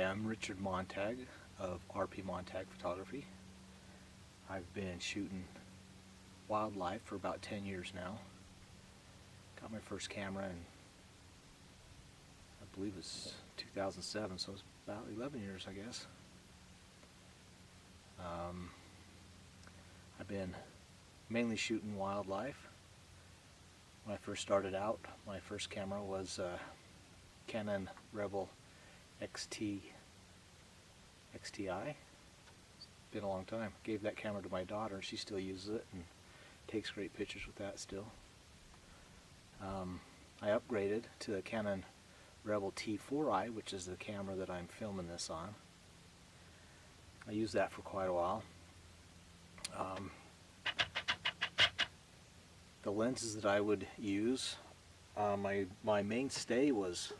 am Richard Montag of RP Montag Photography. I've been shooting wildlife for about 10 years now. Got my first camera in, I believe it's 2007, so it's about 11 years, I guess. I've been mainly shooting wildlife. When I first started out, my first camera was Canon Rebel XTI. It's been a long time. Gave that camera to my daughter. She still uses it and takes great pictures with that still. I upgraded to the Canon Rebel T4i, which is the camera that I'm filming this on. I used that for quite a while. The lenses that I would use, my mainstay was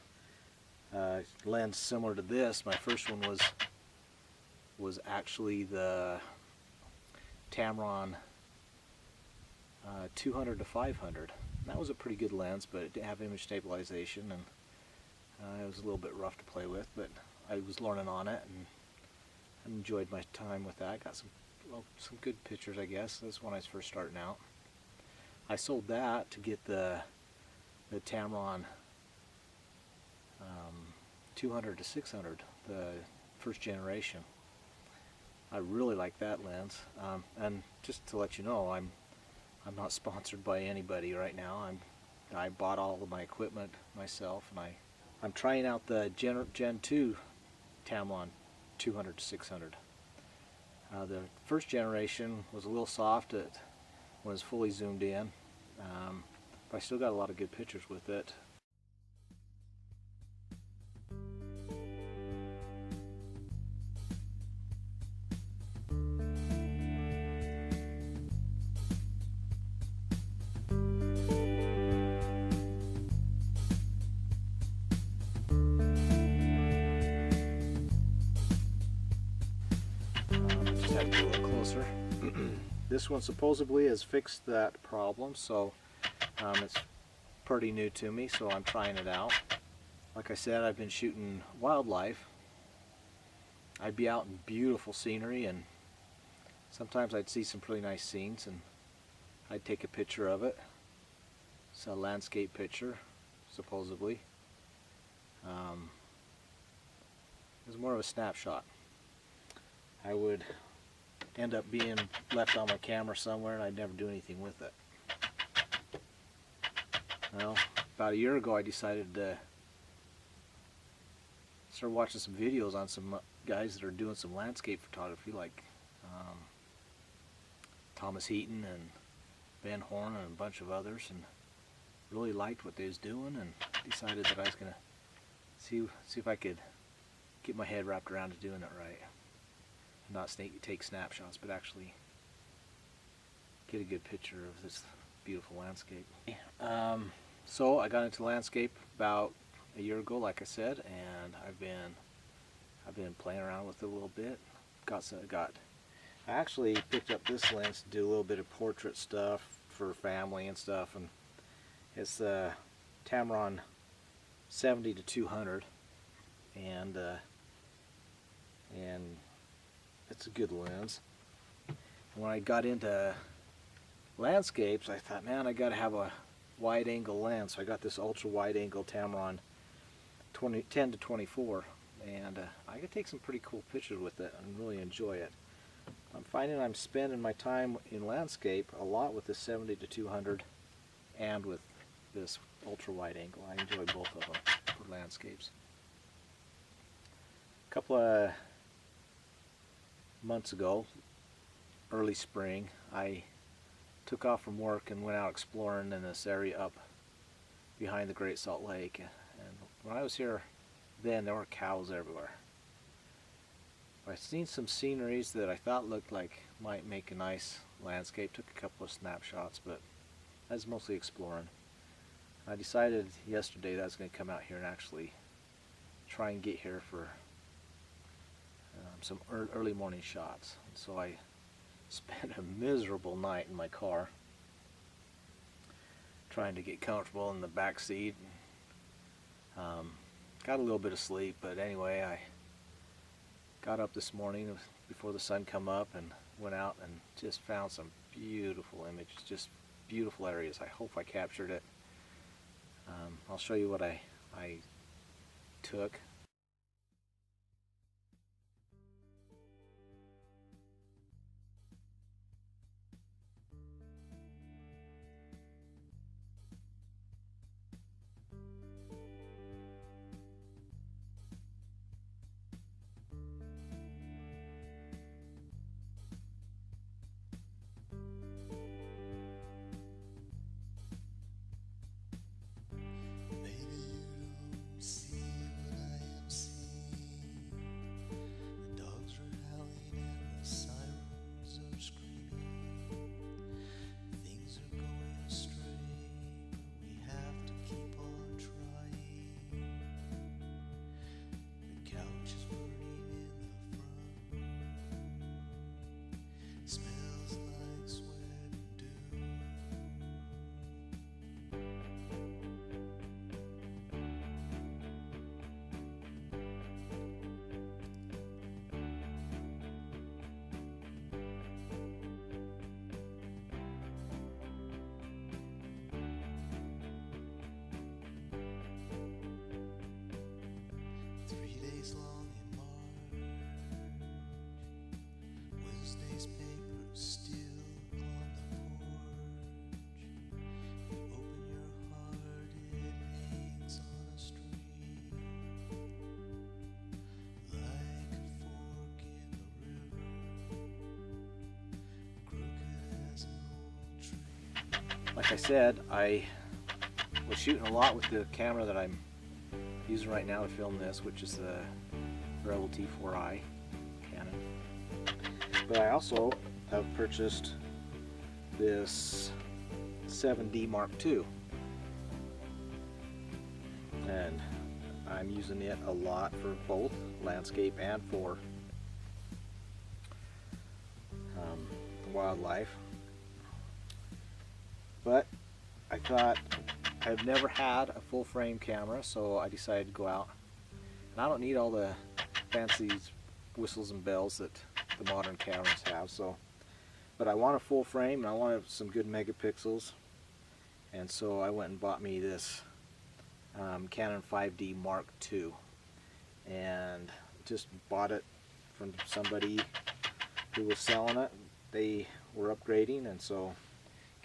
a lens similar to this. My first one was actually the Tamron 200 to 500. That was a pretty good lens, but it didn't have image stabilization, and it was a little bit rough to play with, but I was learning on it and I enjoyed my time with that. Got some good pictures, I guess. That's when I was first starting out. I sold that to get the Tamron 200 to 600, the first generation. I really like that lens, and just to let you know, I'm not sponsored by anybody right now. I bought all of my equipment myself, and I'm trying out the Gen 2 Tamron 200 to 600. The first generation was a little soft when it was fully zoomed in, but I still got a lot of good pictures with it. Just had to go a little closer. This one supposedly has fixed that problem, so it's pretty new to me, so I'm trying it out. Like I said, I've been shooting wildlife. I'd be out in beautiful scenery, and sometimes I'd see some pretty nice scenes, and I'd take a picture of it. It's a landscape picture, supposedly. It was more of a snapshot. I would end up being left on my camera somewhere, and I'd never do anything with it. Well, about a year ago I decided to start watching some videos on some guys that are doing some landscape photography, like Thomas Heaton and Ben Horn and a bunch of others, and really liked what they was doing, and decided that I was going to see if I could get my head wrapped around to doing it right. Not take snapshots, but actually get a good picture of this beautiful landscape. So I got into landscape about a year ago, like I said, and I've been playing around with it a little bit. I actually picked up this lens to do a little bit of portrait stuff for family and stuff, and it's the Tamron 70 to 200, and it's a good lens. When I got into landscapes, I thought, man, I got to have a wide angle lens. So I got this ultra wide angle Tamron 10 to 24, and I could take some pretty cool pictures with it and really enjoy it. I'm finding I'm spending my time in landscape a lot with this 70 to 200 and with this ultra wide angle. I enjoy both of them for landscapes. A couple of months ago, early spring, I took off from work and went out exploring in this area up behind the Great Salt Lake. And when I was here then, there were cows everywhere. I've seen some sceneries that I thought looked like might make a nice landscape. Took a couple of snapshots, but I was mostly exploring. I decided yesterday that I was going to come out here and actually try and get here for some early morning shots. And so I spent a miserable night in my car trying to get comfortable in the back seat. Got a little bit of sleep, but anyway, got up this morning before the sun come up and went out and just found some beautiful images, just beautiful areas. I hope I captured it. I'll show you what I took. Long in March, Wednesday's paper still on the porch. You open your heart, it hangs on a string, like a fork in the river, crooked as an old tree. Like I said, I was shooting a lot with the camera that I'm using right now to film this, which is the Rebel T4i Canon. But I also have purchased this 7D Mark II, and I'm using it a lot for both landscape and for wildlife. But I thought, I've never had a full frame camera, so I decided to go out. And I don't need all the fancy whistles and bells that the modern cameras have, but I want a full frame and I wanted some good megapixels, and so I went and bought me this Canon 5D Mark II, and just bought it from somebody who was selling it. They were upgrading, and so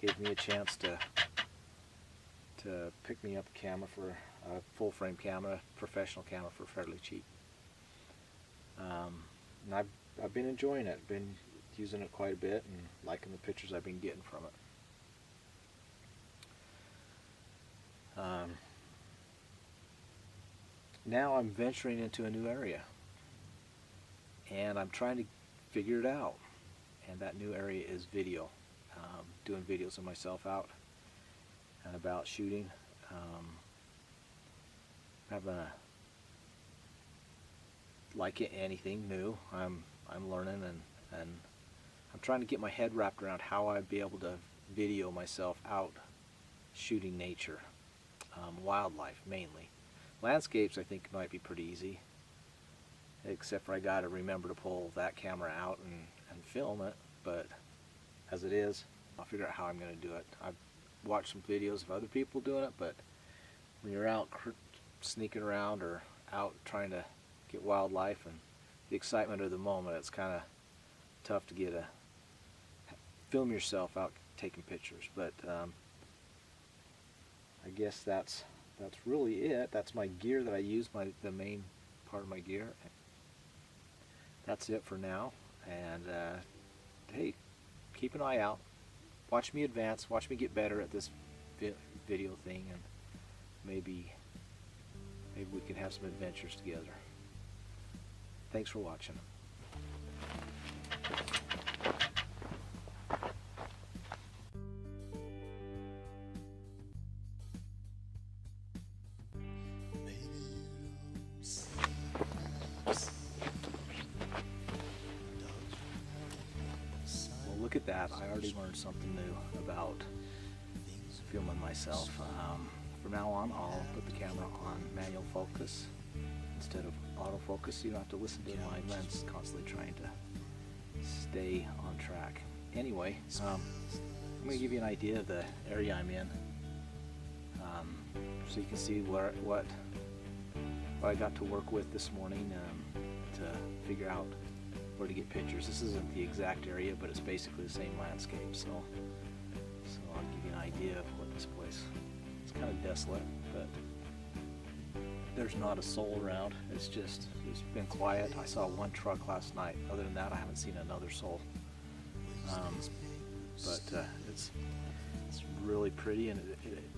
gave me a chance to pick me up a camera, for a full frame camera, professional camera, for fairly cheap. And I've been enjoying it, been using it quite a bit and liking the pictures I've been getting from it. Now I'm venturing into a new area, and I'm trying to figure it out, and that new area is video. Doing videos of myself out and about shooting. Like anything new, I'm learning, and I'm trying to get my head wrapped around how I'd be able to video myself out shooting nature, wildlife mainly. Landscapes I think might be pretty easy, except for I got to remember to pull that camera out and film it. But as it is, I'll figure out how I'm going to do it. I've watched some videos of other people doing it, but when you're out sneaking around or out trying to get wildlife and the excitement of the moment, it's kind of tough to film yourself out taking pictures. But I guess that's really it. That's my gear that I use, the main part of my gear. That's it for now. And hey, keep an eye out. Watch me advance. Watch me get better at this video thing, and maybe we can have some adventures together. Thanks for watching. Well, look at that. I already learned something new about filming myself. From now on, I'll put the camera on manual focus, instead of autofocus, so you don't have to listen to my lens constantly trying to stay on track. Anyway, I'm going to give you an idea of the area I'm in, so you can see what I got to work with this morning to figure out where to get pictures. This isn't the exact area, but it's basically the same landscape, so I'll give you an idea of what this place. It's kind of desolate, but there's not a soul around. It's been quiet. I saw one truck last night. Other than that, I haven't seen another soul. But it's really pretty, and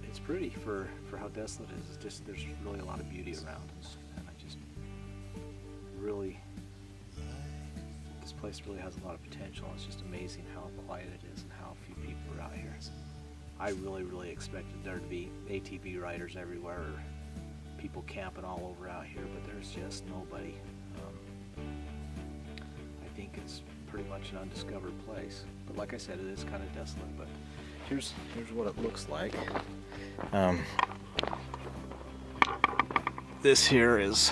it's pretty for how desolate it is. It's just, there's really a lot of beauty around, and I just really, this place really has a lot of potential. It's just amazing how quiet it is and how few people are out here. I really expected there to be ATV riders everywhere, or people camping all over out here, but there's just nobody. I think it's pretty much an undiscovered place, but like I said, it is kind of desolate. But here's what it looks like. This here is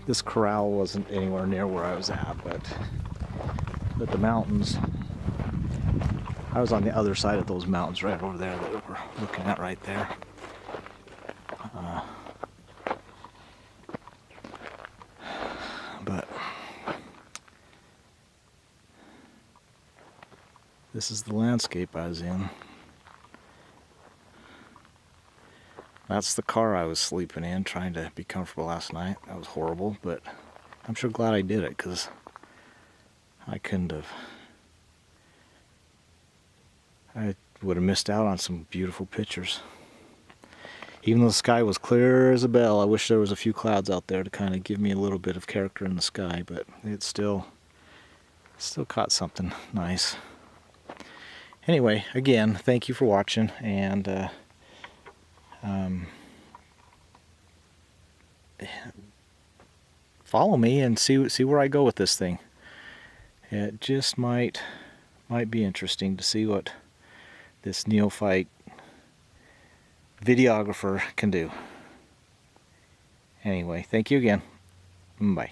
this corral wasn't anywhere near where I was at, but the mountains, I was on the other side of those mountains right over there that we're looking at right there. But this is the landscape I was in. That's the car I was sleeping in, trying to be comfortable last night. That was horrible, but I'm sure glad I did it, because I couldn't have. I would have missed out on some beautiful pictures. Even though the sky was clear as a bell, I wish there was a few clouds out there to kind of give me a little bit of character in the sky, but it still caught something nice. Anyway, again, thank you for watching, and follow me and see where I go with this thing. It just might be interesting to see what this neophyte videographer can do. Anyway, thank you again. Bye.